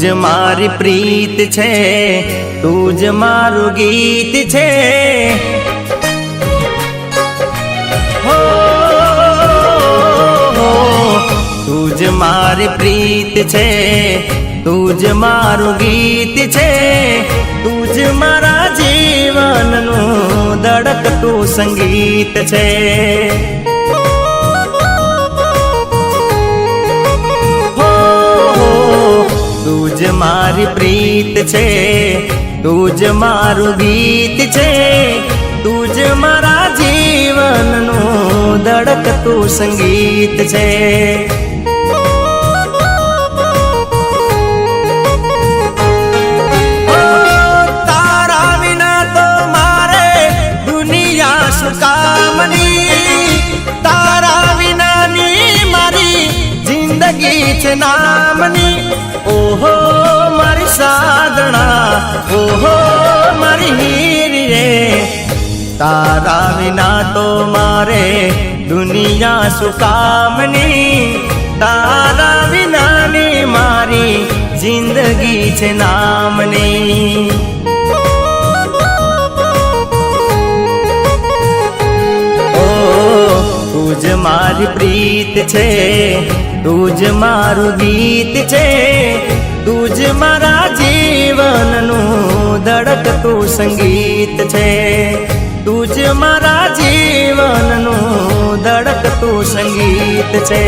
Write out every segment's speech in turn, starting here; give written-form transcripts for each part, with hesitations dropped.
તુજ મારી પ્રીત છે, તુજ મારું ગીત છે, તુજ મારી પ્રીત છે, તુજ મારું ગીત છે, તુજ મારા જીવનનું ધડકતું સંગીત છે. તુજ મારી પ્રીત છે, તુજ મારું ગીત છે, તુજ મારા જીવનનું ધડકતું સંગીત છે. તારા વિના તો મારે દુનિયા શું કામની, તારા વિનાની મારી જિંદગી છે નામની. ઓહો મારી સાધણા, ઓહો મારી હીરી રે, તારા વિના તો મારે દુનિયા શું કામની, તારા વિનાની મારી જિંદગી છે નામની. તુજ મારી પ્રીત છે, તુજ મારું ગીત છે, તુજ મારા જીવનનું ધડકતું સંગીત છે, તુજ મારા જીવનનું ધડકતું સંગીત છે.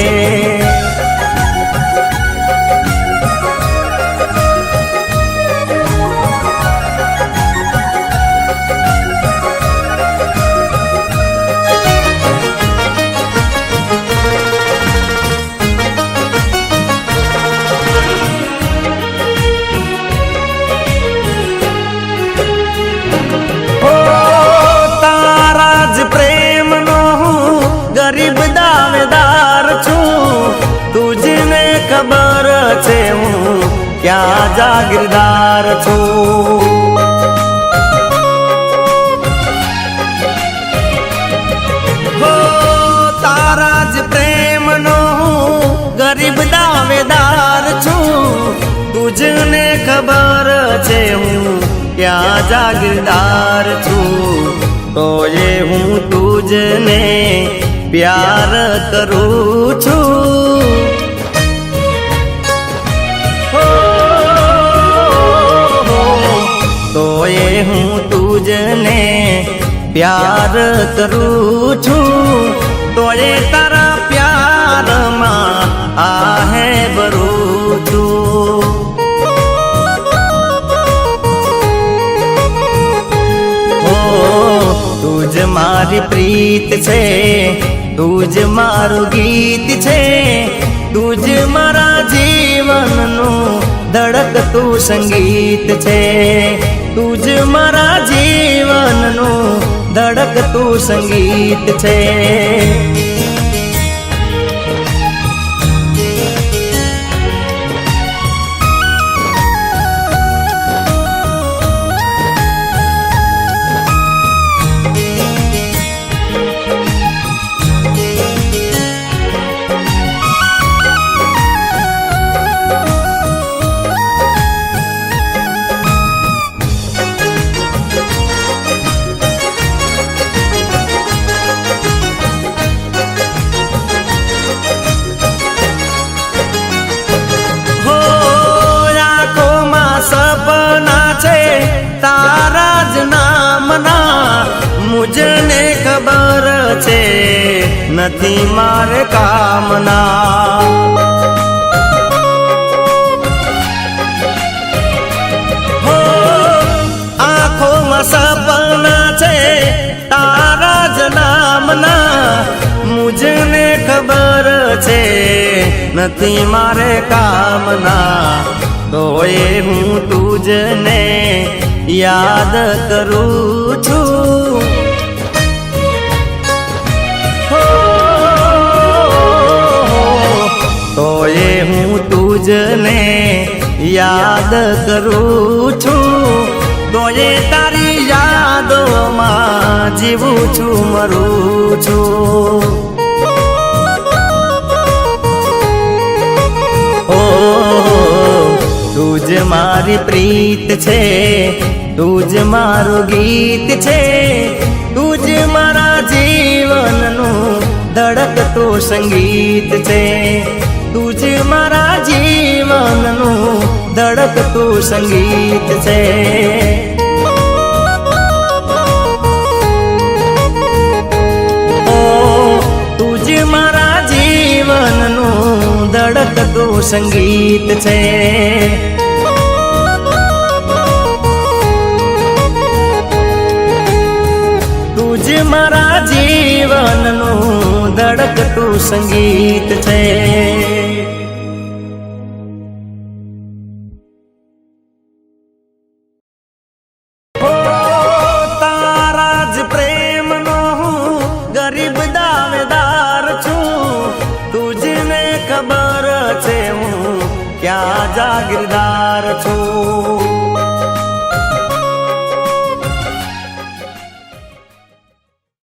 ગરીબ દાવેદાર છું, તુજને ખબર છે હું ક્યાં જાગીરદાર છું. હો તારા જ પ્રેમનો હું ગરીબ દાવેદાર છું, તુજને ખબર છે હું ક્યાં જાગીરદાર છું. તો એ હું તુજને પ્યાર કરું છું. તો એ હું તુજને પ્યાર કરું છું, તો એ તારા પ્યારમાં આહે ભરું છું. તુજ મારી પ્રીત છે, તુજ મારું ગીત છે, તુજ મારા જીવનનું ધડકતું સંગીત છે, તુજ મારા જીવનનું ધડકતું સંગીત છે. તારા જ નામના મુજને ખબર છે નથી મારે કામના. હો આંખોમાં સપના છે તારા જ નામના, મુજને ખબર છે નથી મારે કામના. તો એ હું તુજને યાદ કરું છું. તો એ હું તુજને યાદ કરું છું, તો એ તારી યાદોમાં જીવું છું, મરું છું. તુજ મારી પ્રીત છે, તું જ મારું ગીત છે, તું જ મારા જીવનનું ધડકતું સંગીત છે, તું જ મારા જીવનનું ધડકતું સંગીત છે. તું જ મારા જીવનનું ધડકતું સંગીત છે. તું જ મારા જીવનનું ધડકતું સંગીત છે. તારા જ પ્રેમનો હું ગરીબ દાવેદાર છું, તુજને ખબર છે હું ક્યાં જાગીરદાર છું.